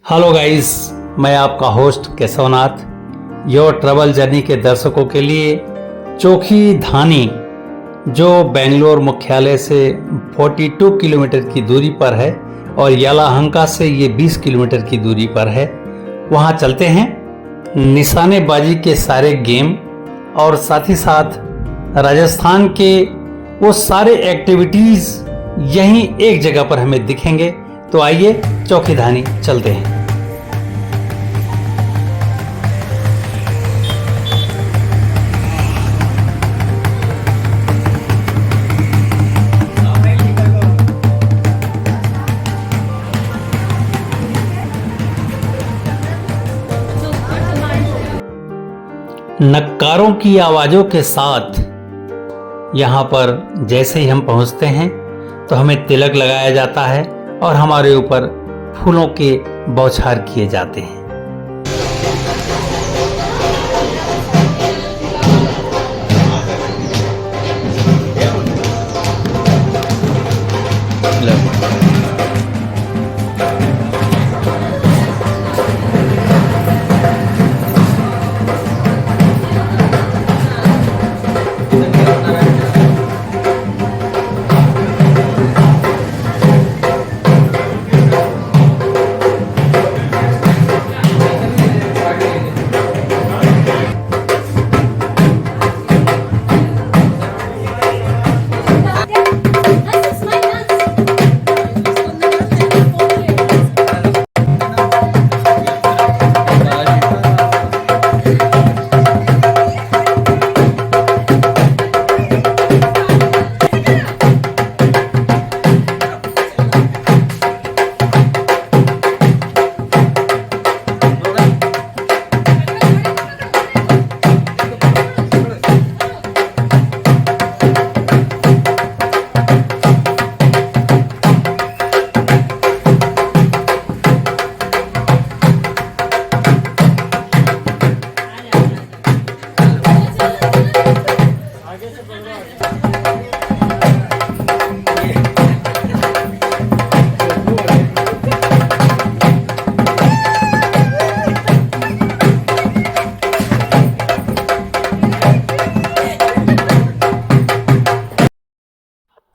Hello guys, मैं आपका host Keshavnath. Your travel journey के दर्शकों के लिए चोखी धानी, जो बेंगलोर मुख्यालय से 42 किलोमीटर की दूरी पर है और यलहंका से ये 20 किलोमीटर की दूरी पर है, वहाँ चलते हैं। निशानेबाजी के सारे गेम और साथ ही साथ राजस्थान के वो सारे एक्टिविटीज़ यहीं एक जगह पर हमें दिखेंगे। तो आइए चोखी धानी चलते हैं। नक्कारों की आवाज़ों के साथ यहाँ पर जैसे ही हम पहुँचते हैं तो हमें तिलक लगाया जाता है और हमारे ऊपर फूलों के बौछार किए जाते हैं।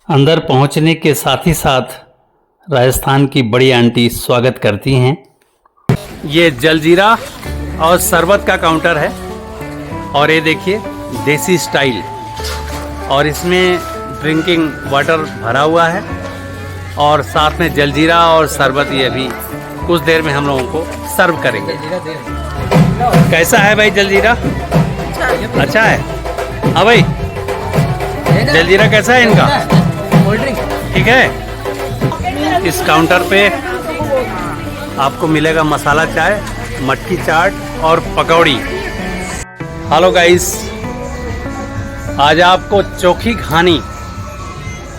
अंदर पहुंचने के साथ ही साथ राजस्थान की बड़ी आंटी स्वागत करती हैं। ये जलजीरा और शरबत का काउंटर है और ये देखिए देसी स्टाइल, और इसमें ड्रिंकिंग वाटर भरा हुआ है और साथ में जलजीरा और शरबत ये भी कुछ देर में हम लोगों को सर्व करेंगे। कैसा है भाई जलजीरा? अच्छा है। हाँ भाई, जलजीरा कैसा है इनका? ठीक है। इस काउंटर पे आपको मिलेगा मसाला चाय, मटकी चाट और पकौड़ी। हेलो गाइस, आज आपको चोखी धानी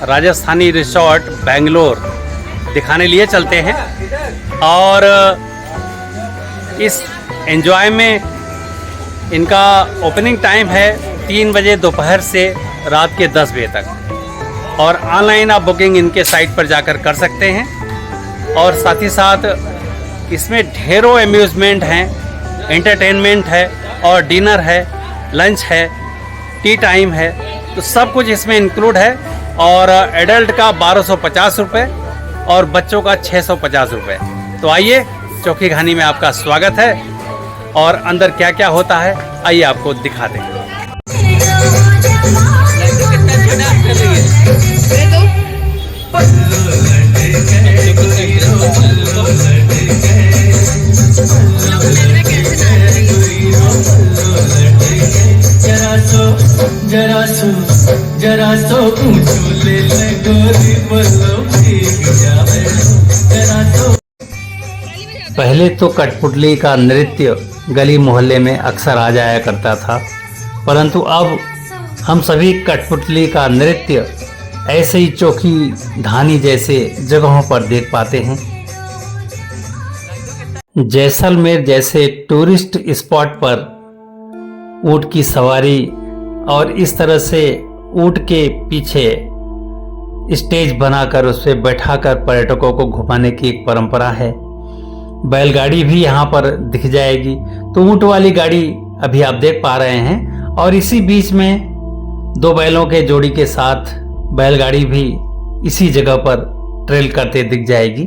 राजस्थानी रिसोर्ट बेंगलोर दिखाने लिए चलते हैं और इस एंजॉय में इनका ओपनिंग टाइम है 3 बजे दोपहर से रात के 10 बजे तक, और ऑनलाइन आप बुकिंग इनके साइट पर जाकर कर सकते हैं। और साथ ही साथ इसमें ढेरों अम्यूज़मेंट हैं, एंटरटेनमेंट है और डिनर है, लंच है, टी टाइम है, तो सब कुछ इसमें इंक्लूड है। और एडल्ट का 1250 रुपये और बच्चों का 650 रुपये। तो आइए, चोखी धानी में आपका स्वागत है और अंदर क्या क्या होता है आइए आपको दिखा दें। जरा सो ले गोरी पहले तो कठपुतली का नृत्य गली मोहल्ले में अक्सर आ जाया करता था, परंतु अब हम सभी कठपुतली का नृत्य ऐसे ही चोखी धानी जैसे जगहों पर देख पाते हैं। जैसलमेर जैसे टूरिस्ट स्पॉट पर ऊंट की सवारी और इस तरह से ऊंट के पीछे स्टेज बनाकर उस पर बैठाकर पर्यटकों को घुमाने की एक परंपरा है। बैलगाड़ी भी यहाँ पर दिख जाएगी। तो ऊंट वाली गाड़ी अभी आप देख पा रहे हैं, और इसी बीच में दो बैलों के जोड़ी के साथ बैलगाड़ी भी इसी जगह पर ट्रेल करते दिख जाएगी।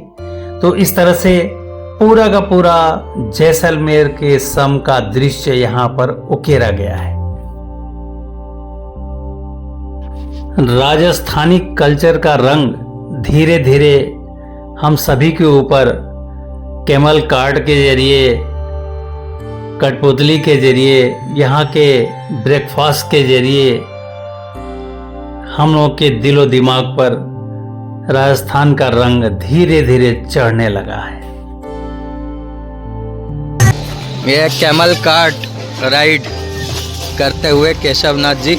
तो इस तरह से पूरा का पूरा जैसलमेर के सम का दृश्य यहाँ पर उकेरा गया है। राजस्थानी कल्चर का रंग धीरे धीरे हम सभी के ऊपर कैमल कार्ट के जरिए, कठपुतली के जरिए, यहाँ के ब्रेकफास्ट के जरिए हम लोग के दिलो दिमाग पर राजस्थान का रंग धीरे धीरे चढ़ने लगा है। ये कैमल कार्ट राइड करते हुए केशवनाथ जी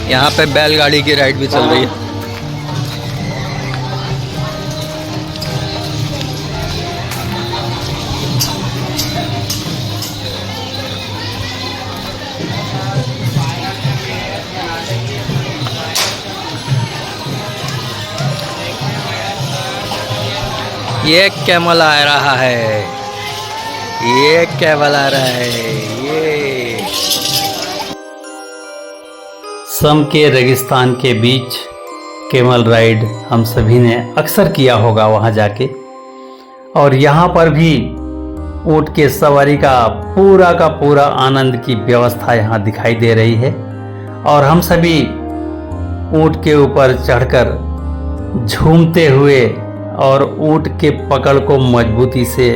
यहाँ पे बैलगाड़ी की राइड भी चल रही है। ये कैमल आ रहा है, ये कैमल आ रहा है। ये सम के रेगिस्तान के बीच कैमल राइड हम सभी ने अक्सर किया होगा वहां जाके, और यहाँ पर भी ऊंट के सवारी का पूरा आनंद की व्यवस्था यहाँ दिखाई दे रही है। और हम सभी ऊंट के ऊपर चढ़कर झूमते हुए और ऊंट के पकड़ को मजबूती से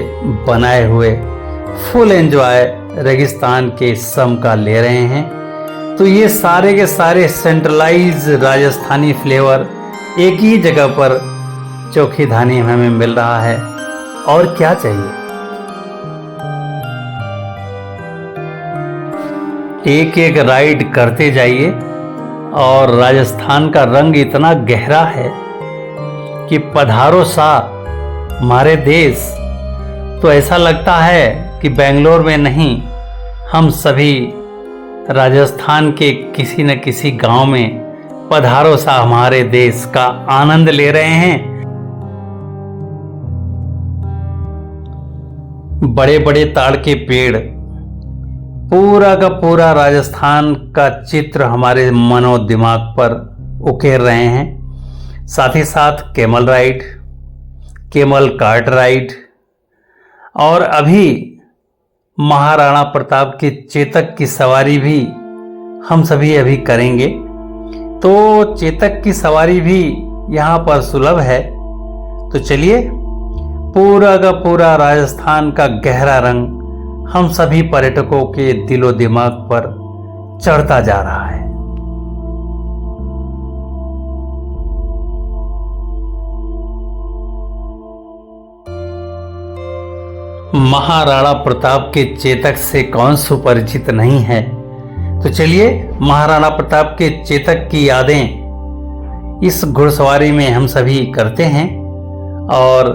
बनाए हुए फुल एंजॉय रेगिस्तान के सम का ले रहे हैं। तो ये सारे के सारे सेंट्रलाइज राजस्थानी फ्लेवर एक ही जगह पर चोखी धानी हमें मिल रहा है, और क्या चाहिए। एक एक राइड करते जाइए, और राजस्थान का रंग इतना गहरा है कि पधारो सा हमारे देश। तो ऐसा लगता है कि बेंगलोर में नहीं, हम सभी राजस्थान के किसी न किसी गांव में पधारो सा हमारे देश का आनंद ले रहे हैं। बड़े बड़े ताड़ के पेड़, पूरा का पूरा राजस्थान का चित्र हमारे मनो दिमाग पर उकेर रहे हैं। साथ ही साथ camel ride, camel cart ride, और अभी महाराणा प्रताप के चेतक की सवारी भी हम सभी अभी करेंगे। तो चेतक की सवारी भी यहाँ पर सुलभ है। तो चलिए, पूरा का पूरा राजस्थान का गहरा रंग हम सभी पर्यटकों के दिलो दिमाग पर चढ़ता जा रहा है। महाराणा प्रताप के चेतक से कौन सुपरिचित नहीं है। तो चलिए, महाराणा प्रताप के चेतक की यादें इस घुड़सवारी में हम सभी करते हैं, और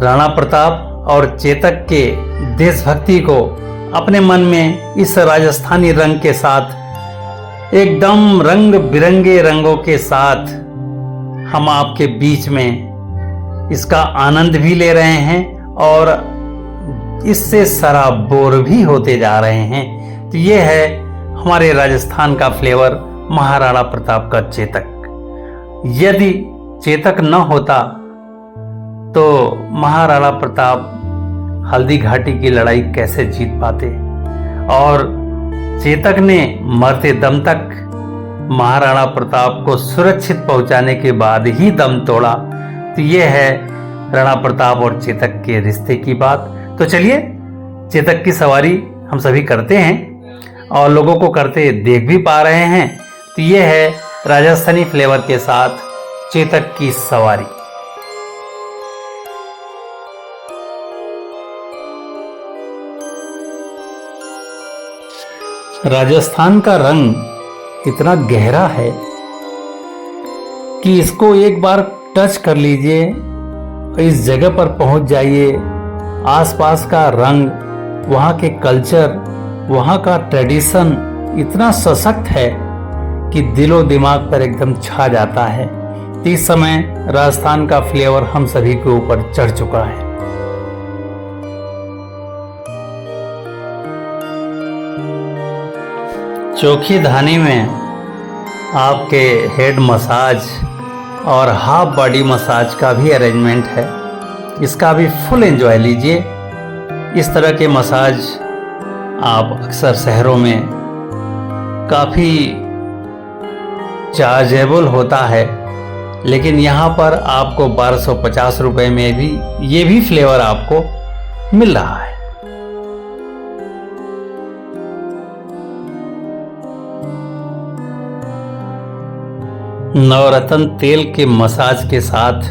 राणा प्रताप और चेतक के देशभक्ति को अपने मन में इस राजस्थानी रंग के साथ, एकदम रंग बिरंगे रंगों के साथ हम आपके बीच में इसका आनंद भी ले रहे हैं, और इससे सराबोर भी होते जा रहे हैं। तो ये है हमारे राजस्थान का फ्लेवर, महाराणा प्रताप का चेतक। यदि चेतक न होता तो महाराणा प्रताप हल्दी घाटी की लड़ाई कैसे जीत पाते, और चेतक ने मरते दम तक महाराणा प्रताप को सुरक्षित पहुंचाने के बाद ही दम तोड़ा। तो ये है राणा प्रताप और चेतक के रिश्ते की बात। तो चलिए, चेतक की सवारी हम सभी करते हैं और लोगों को करते देख भी पा रहे हैं। तो ये है राजस्थानी फ्लेवर के साथ चेतक की सवारी। राजस्थान का रंग इतना गहरा है कि इसको एक बार टच कर लीजिए, इस जगह पर पहुंच जाइए, आसपास का रंग वहाँ के कल्चर, वहाँ का ट्रेडिशन इतना सशक्त है कि दिलो दिमाग पर एकदम छा जाता है। इस समय राजस्थान का फ्लेवर हम सभी के ऊपर चढ़ चुका है। चोखी धानी में आपके हेड मसाज और हाफ बॉडी मसाज का भी अरेंजमेंट है। इसका भी फुल एंजॉय लीजिए। इस तरह के मसाज आप अक्सर शहरों में काफ़ी चार्जेबल होता है, लेकिन यहाँ पर आपको 1250 रुपये में भी ये भी फ्लेवर आपको मिल रहा है। नवरत्न तेल के मसाज के साथ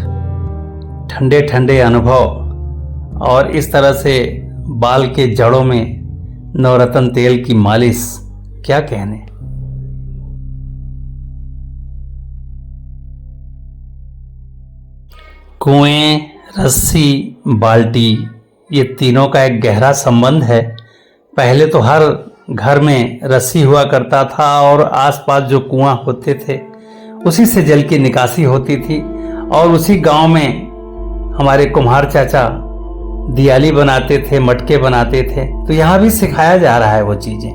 ठंडे ठंडे अनुभव और इस तरह से बाल के जड़ों में नवरत्न तेल की मालिश, क्या कहने। कुएं, रस्सी, बाल्टी, ये तीनों का एक गहरा संबंध है। पहले तो हर घर में रस्सी हुआ करता था और आसपास जो कुआं होते थे उसी से जल की निकासी होती थी, और उसी गांव में हमारे कुम्हार चाचा दियाली बनाते थे, मटके बनाते थे। तो यहाँ भी सिखाया जा रहा है वो चीजें।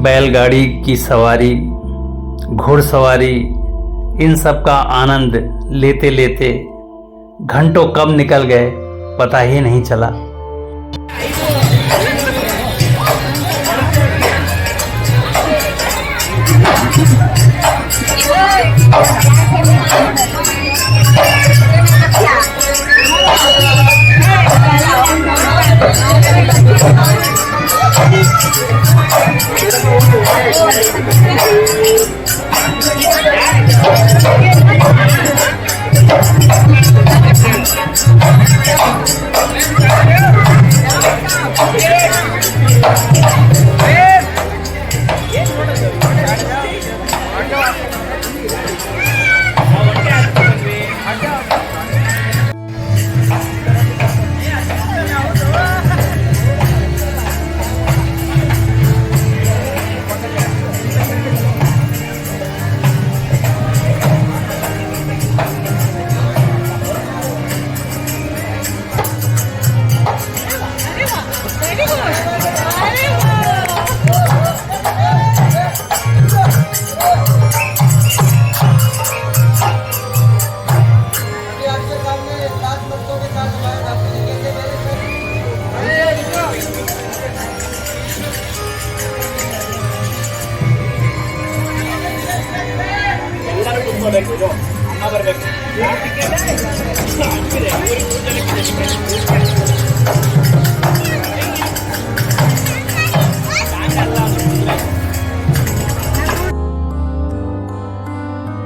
बैलगाड़ी की सवारी, घुड़सवारी, इन सब का आनंद लेते लेते घंटों कब निकल गए पता ही नहीं चला।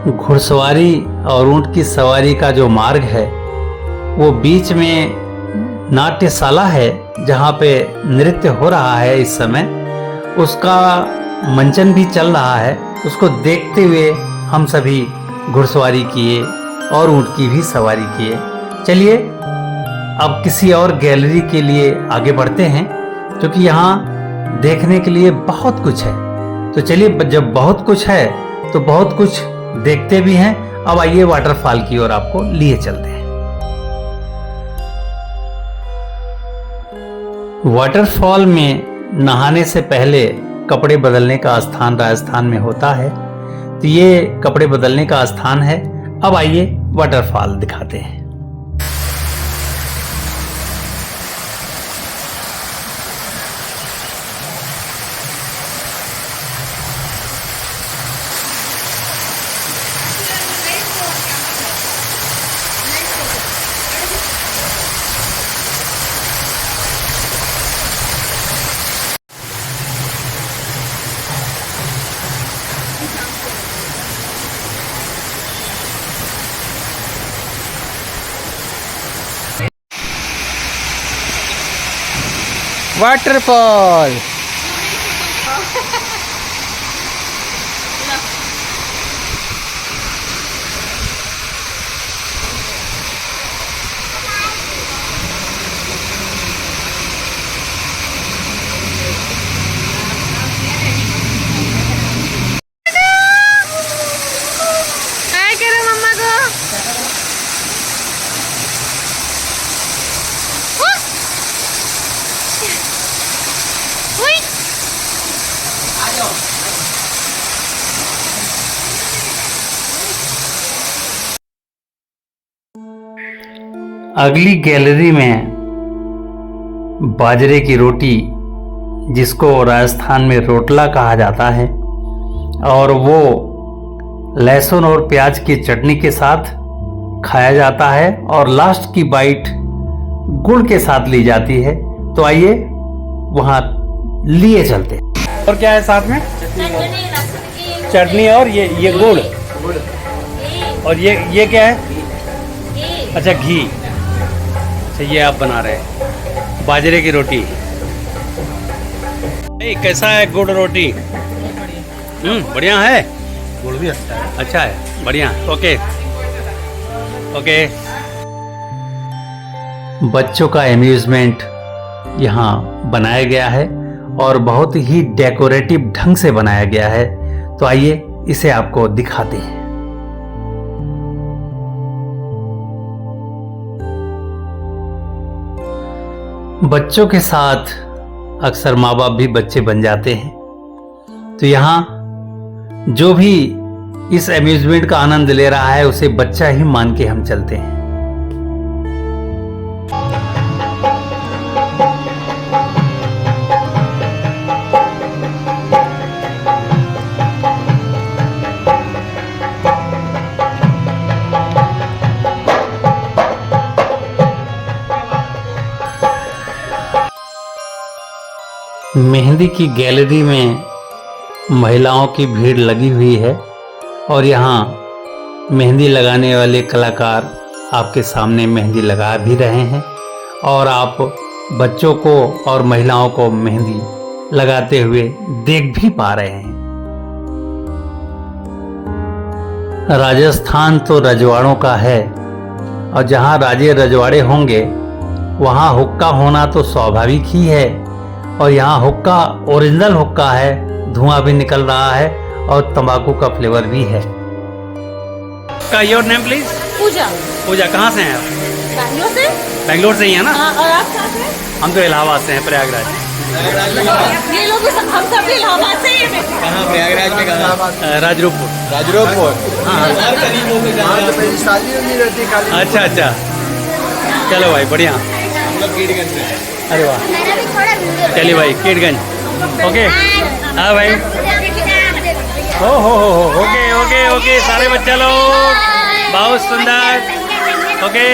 घुड़सवारी और ऊंट की सवारी का जो मार्ग है वो बीच में नाट्यशाला है जहाँ पे नृत्य हो रहा है। इस समय उसका मंचन भी चल रहा है। उसको देखते हुए हम सभी घुड़सवारी किए और ऊंट की भी सवारी किए। चलिए अब किसी और गैलरी के लिए आगे बढ़ते हैं, क्योंकि यहाँ देखने के लिए बहुत कुछ है। तो चलिए, जब बहुत कुछ है तो बहुत कुछ देखते भी हैं। अब आइए वाटरफॉल की ओर आपको लिए चलते हैं। वाटरफॉल में नहाने से पहले कपड़े बदलने का स्थान राजस्थान में होता है, तो ये कपड़े बदलने का स्थान है। अब आइए वाटरफॉल दिखाते हैं। वाटरफॉल अगली गैलरी में बाजरे की रोटी, जिसको राजस्थान में रोटला कहा जाता है, और वो लहसुन और प्याज की चटनी के साथ खाया जाता है और लास्ट की बाइट गुड़ के साथ ली जाती है। तो आइए वहाँ लिए चलते हैं। और क्या है साथ में? चटनी और ये गुड़, और ये क्या है? अच्छा, घी। अच्छा, ये आप बना रहे हैं बाजरे की रोटी। कैसा है गुड़ रोटी? बढ़िया है। गुड़ भी अच्छा है, बढ़िया। Okay okay. बच्चों का एम्यूजमेंट यहाँ बनाया गया है और बहुत ही डेकोरेटिव ढंग से बनाया गया है। तो आइए इसे आपको दिखाते हैं। बच्चों के साथ अक्सर माँ बाप भी बच्चे बन जाते हैं। तो यहाँ जो भी इस एम्यूजमेंट का आनंद ले रहा है उसे बच्चा ही मान के हम चलते हैं। मेहंदी की गैलरी में महिलाओं की भीड़ लगी हुई है और यहाँ मेहंदी लगाने वाले कलाकार आपके सामने मेहंदी लगा भी रहे हैं और आप बच्चों को और महिलाओं को मेहंदी लगाते हुए देख भी पा रहे हैं। राजस्थान तो रजवाड़ों का है और जहाँ राजे रजवाड़े होंगे वहाँ हुक्का होना तो स्वाभाविक ही है, और यहाँ हुक्का ओरिजिनल हुक्का है, धुआं भी निकल रहा है और तंबाकू का फ्लेवर भी है। का योर नेम प्लीज? पूजा। पूजा, कहाँ से हैं आप? बैंगलोर से। बेंगलोर से ही है ना? हाँ, और आप कहाँ से? हम तो इलाहाबाद से हैं, प्रयागराज। ये लोग भी हम सब इलाहाबाद से ही हैं। कहाँ प्रयागराज में? कहाँ? राजरूपपुर। राजरूपपुर। हाँ। अच्छा अच्छा, चलो भाई, बढ़िया। हम लोग कीटगंज से। अरे वाह, चलिए भाई, कीटगंज। ओके, हाँ भाई। हो ओके ओके ओके, सारे बच्चे लोग बहुत सुंदर। ओके,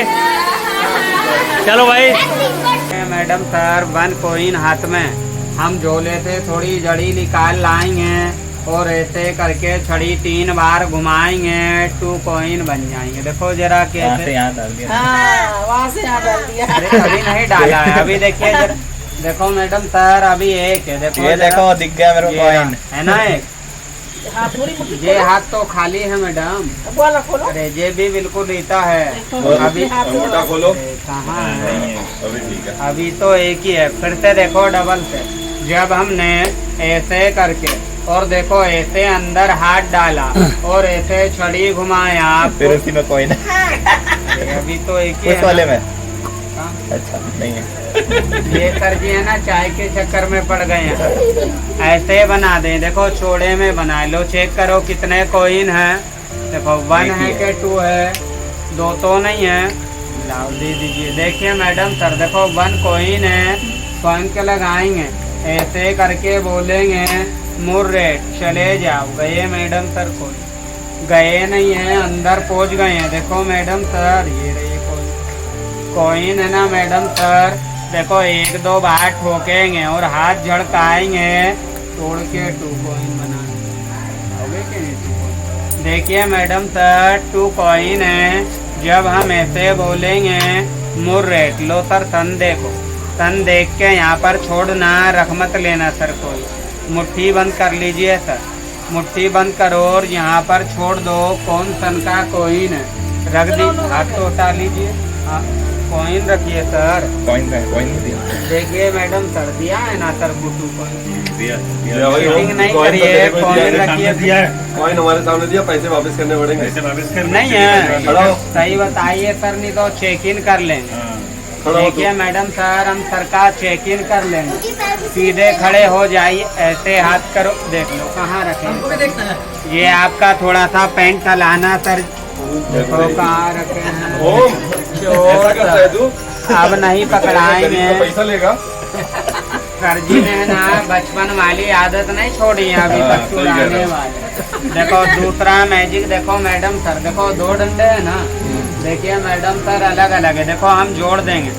चलो भाई। मैडम सर, 1 कॉइन हाथ में हम झोले से थोड़ी जड़ी निकाल लाएंगे और ऐसे करके छड़ी 3 बार घुमाएंगे, 2 कॉइन बन जाएंगे। देखो जरा कैसे। यहाँ डाल दिया। हाँ, वहाँ से यहाँ डाल दिया। अरे अभी नहीं डाला है, अभी देखिए जरा। देखो मैडम सर, अभी एक है। देखो ये देखो, दिख गया मेरे को कॉइन। है ना एक? हाँ, पूरी मुट्ठी। ये हाथ तो खाली है मैडम। बोला खोलो। अरे ये भी बिल्कुल रीता है। अभी खोलो। कहाँ है? अभी तो एक ही है। फिर से देखो डबल से। जब हमने ऐसे करके और देखो ऐसे अंदर हाथ डाला और ऐसे छड़ी घुमाया, फिर उसी में कॉइन। अभी तो एक ही उस वाले में। हाँ? अच्छा, नहीं है। ये सर जी है ना, चाय के चक्कर में पड़ गए हैं। ऐसे बना दें। देखो छोड़े में बना लो, चेक करो कितने कॉइन है। देखो 1 है कि 2 है? 2 तो नहीं है। लाओ दे दीजिए। देखिए मैडम सर, देखो 1 कॉइन है। कॉइन के लगाएंगे, ऐसे करके बोलेंगे मुर्रे चले जाओ। गए मैडम सर? कोई गए नहीं है, अंदर पहुंच गए हैं। देखो मैडम सर, ये रही कॉइन है ना मैडम सर। देखो 1-2 बार ठोकेंगे और हाथ झड़काएंगे, तोड़ के 2 कॉइन बनाएंगे। देखिए मैडम सर, 2 कॉइन है। जब हम ऐसे बोलेंगे मुर्रे, लो सर सन देखो, सन देख के यहाँ पर छोड़ना, रख मत लेना सर कोई। मुट्ठी बंद कर लीजिए सर, मुट्ठी बंद करो और यहाँ पर छोड़ दो। कौन सन का कॉइन है? रख दी, हाथ तो उठा लीजिए। हाँ, कॉइन रखिए सर। कॉइन दिया। देखिए मैडम सर, दिया है ना सर बुटू कॉइन? दिया। चीटिंग नहीं करिए, कॉइन रखिए। कॉइन हमारे सामने दिया, पैसे वापस करने पड़ेंगे। नहीं है, सही बताइए सर, नहीं तो चेक इन कर लेंगे। देखिए मैडम सर, हम सर का चेक इन कर लेंगे। सीधे खड़े हो जाइए, ऐसे हाथ करो। देख लो कहाँ रखें। ये आपका थोड़ा सा पेंट हलाना सर, देखो कहाँ रखे हैं ओम ऐसा चोर करता है तू अब नहीं पकड़ाएंगे। पैसा लेगा सर जी ने ना बचपन वाली आदत नहीं छोड़ी है अभी हाँ, तक सही कह चुराने रहे हो। वाले। देखो दूसरा मैजिक देखो मैडम सर, देखो 2 डंडे है ना, देखिए मैडम सर अलग अलग है। देखो हम जोड़ देंगे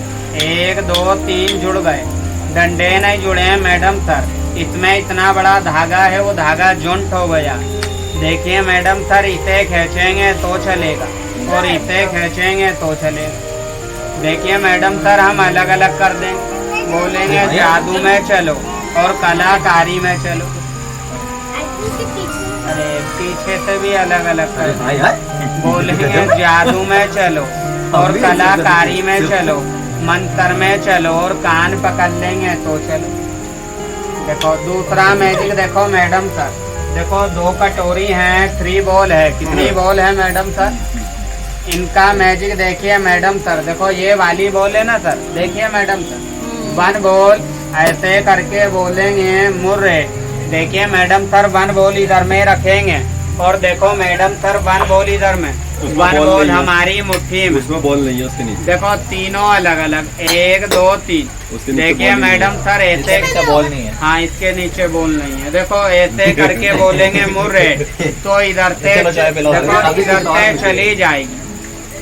1 2 3 जुड़ गए, डंडे नहीं जुड़े हैं मैडम सर। इसमें इतना बड़ा धागा है, वो धागा जॉइंट हो गया। देखिए मैडम सर इसे खींचेंगे तो चलेगा और इसे खींचेंगे तो चलेगा। देखिए मैडम सर हम अलग अलग कर देंगे, बोलेंगे जादू में चलो और कलाकारी में चलो। अरे पीछे से भी अलग अलग कर देंगे, बोलेंगे जादू में चलो और कलाकारी में चलो, मंत्र में चलो और कान पकड़ लेंगे तो चलो। देखो दूसरा मैजिक देखो मैडम सर, देखो 2 कटोरी हैं, 3 बॉल है। कितनी बॉल है मैडम सर? इनका मैजिक देखिए मैडम सर, देखो ये वाली बॉल है ना सर, देखिए मैडम सर 1 बॉल ऐसे करके बोलेंगे मुर्रे। देखिए मैडम सर 1 बॉल इधर में रखेंगे और देखो मैडम सर 1 बॉल इधर में, 1 बॉल हमारी मुट्ठी में, उसमें बॉल नहीं है उसके नीचे। देखो तीनों अलग अलग 1 2 3। उसके नीचे देखिए बॉल नहीं मैडम सर ऐसे बॉल नहीं है। हाँ इसके नीचे बॉल नहीं है। देखो ऐसे करके बोलेंगे मुर्रे तो इधर से देखो इधर से चली जाएगी।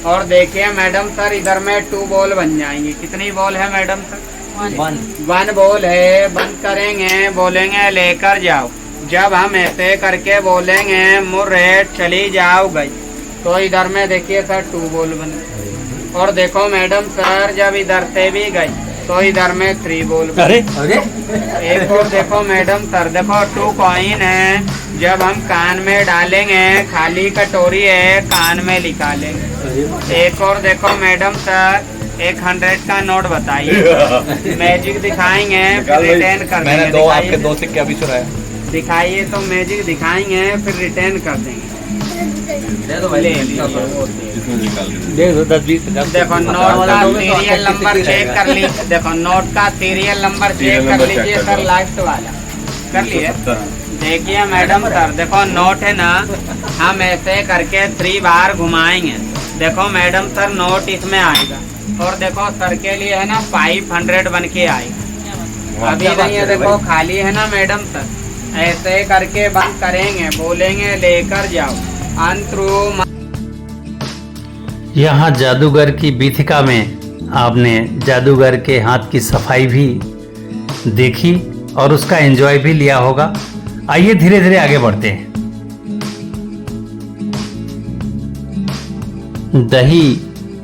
और देखिए मैडम सर इधर में 2 बॉल बन जाएंगी। कितनी बॉल है मैडम सर? 1 बॉल है। बंद करेंगे, बोलेंगे लेकर जाओ। जब हम ऐसे करके बोलेंगे मुर्रे चली जाओ गई तो इधर में देखिए सर 2 बॉल बन गई। और देखो मैडम सर जब इधर से भी गई तो इधर में 3 बॉल बन गई। अरे एक और देखो मैडम सर, देखो 2 कॉइन है। जब हम कान में डालेंगे, खाली कटोरी है, कान में निकालेंगे। एक और देखो मैडम सर 100 का नोट बताइए, मैजिक दिखाएंगे फिर रिटर्न कर मैंने देंगे। 2 आपके 2 सिक्के अभी चुराए। दिखाइए तो मैजिक दिखाएंगे फिर रिटर्न कर देंगे। ले लीजिए। इसमें निकाल के दे दो 10 20 50। देखो नोट का सीरियल नंबर चेक कर लीजिए। देखो नोट का सीरियल नंबर चेक कर लीजिए सर, लास्ट वाला कर लिए। 70 देखिए मैडम सर देखो नोट है ना, हम ऐसे करके 3 बार घुमाएंगे। देखो मैडम सर नोट इसमें आएगा और देखो सर के लिए है ना 500 बन के आएगा। अभी नहीं है, देखो खाली है ना मैडम सर। ऐसे करके बंद करेंगे, बोलेंगे लेकर जाओ अंतरू। यहाँ जादूगर की बीथिका में आपने जादूगर के हाथ की सफाई भी देखी और उसका एंजॉय भी लिया होगा। आइए धीरे धीरे आगे बढ़ते हैं। दही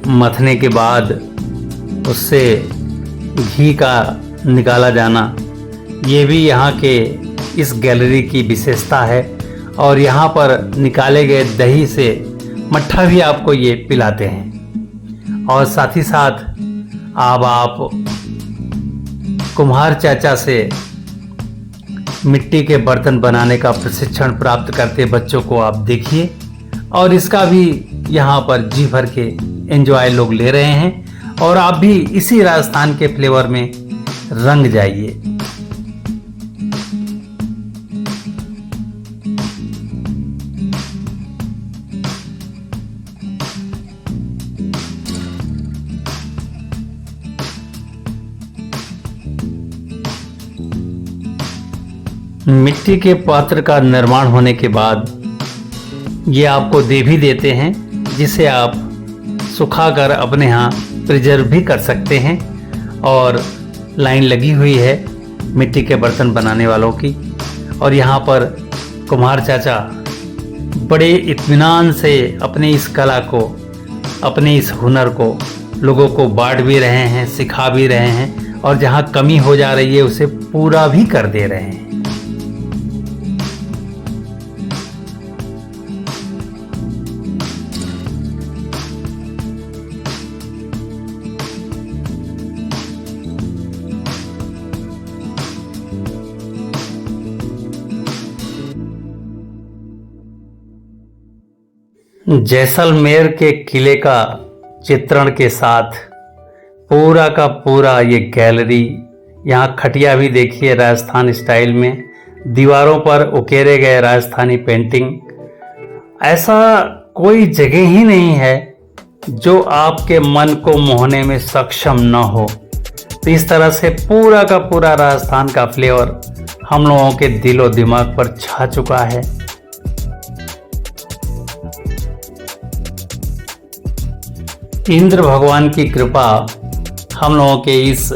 मथने के बाद उससे घी का निकाला जाना, ये भी यहाँ के इस गैलरी की विशेषता है। और यहाँ पर निकाले गए दही से मट्ठा भी आपको ये पिलाते हैं। और साथ ही साथ आप कुम्हार चाचा से मिट्टी के बर्तन बनाने का प्रशिक्षण प्राप्त करते बच्चों को आप देखिए और इसका भी यहाँ पर जी भर के एंजॉय लोग ले रहे हैं। और आप भी इसी राजस्थान के फ्लेवर में रंग जाइए। मिट्टी के पात्र का निर्माण होने के बाद ये आपको दे भी देते हैं, जिसे आप सुखाकर अपने यहाँ प्रिजर्व भी कर सकते हैं। और लाइन लगी हुई है मिट्टी के बर्तन बनाने वालों की। और यहाँ पर कुम्हार चाचा बड़े इत्मीनान से अपने इस कला को, अपने इस हुनर को लोगों को बांट भी रहे हैं, सिखा भी रहे हैं और जहाँ कमी हो जा रही है उसे पूरा भी कर दे रहे हैं। जैसलमेर के किले का चित्रण के साथ पूरा का पूरा ये गैलरी, यहाँ खटिया भी देखिए राजस्थान स्टाइल में, दीवारों पर उकेरे गए राजस्थानी पेंटिंग। ऐसा कोई जगह ही नहीं है जो आपके मन को मोहने में सक्षम न हो। तो इस तरह से पूरा का पूरा राजस्थान का फ्लेवर हम लोगों के दिलो दिमाग पर छा चुका है। इंद्र भगवान की कृपा हम लोगों के इस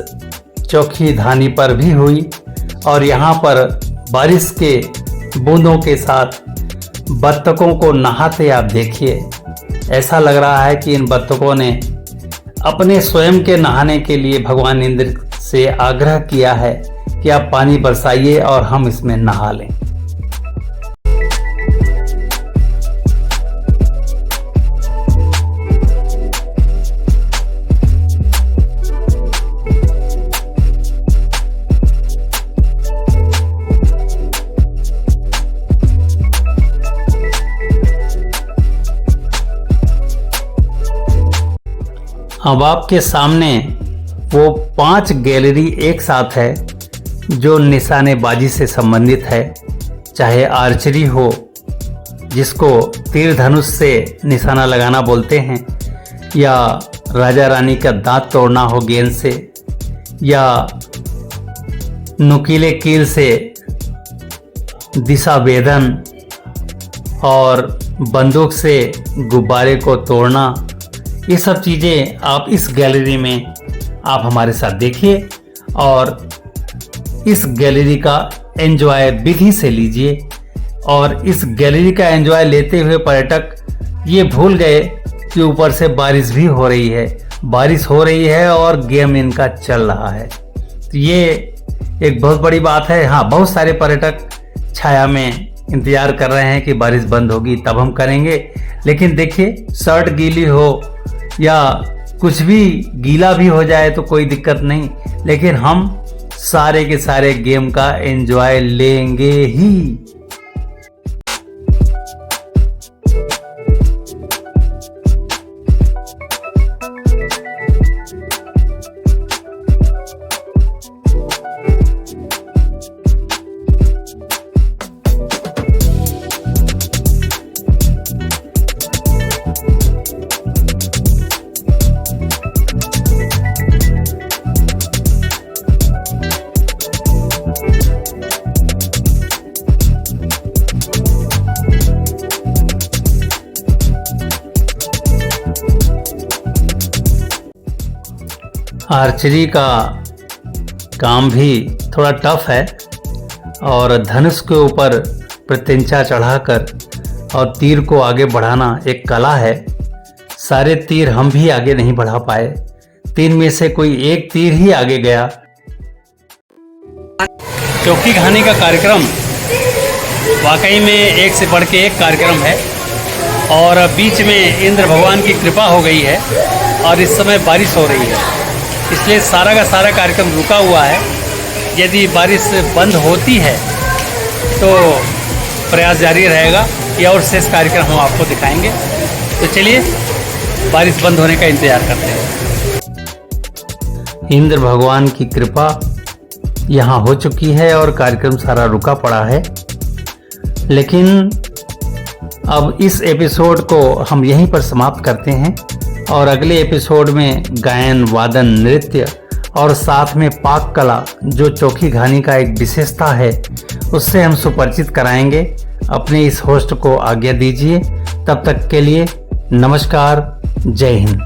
चोखी धानी पर भी हुई और यहाँ पर बारिश के बूंदों के साथ बत्तखों को नहाते आप देखिए। ऐसा लग रहा है कि इन बत्तखों ने अपने स्वयं के नहाने के लिए भगवान इंद्र से आग्रह किया है कि आप पानी बरसाइए और हम इसमें नहा लें। अब आपके सामने वो 5 गैलरी एक साथ है जो निशानेबाजी से संबंधित है, चाहे आर्चरी हो जिसको तीर धनुष से निशाना लगाना बोलते हैं, या राजा रानी का दांत तोड़ना हो गेंद से, या नुकीले कील से दिशा भेदन और बंदूक से गुब्बारे को तोड़ना। ये सब चीज़ें आप इस गैलरी में आप हमारे साथ देखिए और इस गैलरी का एंजॉय विधि से लीजिए। और इस गैलरी का एंजॉय लेते हुए पर्यटक ये भूल गए कि ऊपर से बारिश भी हो रही है, बारिश हो रही है और गेम इनका चल रहा है। तो ये एक बहुत बड़ी बात है। हाँ, बहुत सारे पर्यटक छाया में इंतजार कर रहे हैं कि बारिश बंद होगी तब हम करेंगे, लेकिन देखिए शर्ट गीली हो या कुछ भी गीला भी हो जाए तो कोई दिक्कत नहीं, लेकिन हम सारे के सारे गेम का एंजॉय लेंगे ही। आर्चरी का काम भी थोड़ा टफ है और धनुष के ऊपर प्रत्यंचा चढ़ाकर और तीर को आगे बढ़ाना एक कला है। सारे तीर हम भी आगे नहीं बढ़ा पाए, 3 में से कोई एक तीर ही आगे गया। चौकी घानी का कार्यक्रम वाकई में एक से बढ़ के एक कार्यक्रम है और बीच में इंद्र भगवान की कृपा हो गई है और इस समय बारिश हो रही है, इसलिए सारा का सारा कार्यक्रम रुका हुआ है। यदि बारिश बंद होती है तो प्रयास जारी रहेगा कि और शेष कार्यक्रम हम आपको दिखाएंगे। तो चलिए बारिश बंद होने का इंतजार करते हैं। इंद्र भगवान की कृपा यहाँ हो चुकी है और कार्यक्रम सारा रुका पड़ा है, लेकिन अब इस एपिसोड को हम यहीं पर समाप्त करते हैं और अगले एपिसोड में गायन, वादन, नृत्य और साथ में पाक कला जो चोखी घानी का एक विशेषता है उससे हम सुपरिचित कराएंगे। अपने इस होस्ट को आज्ञा दीजिए, तब तक के लिए नमस्कार, जय हिंद।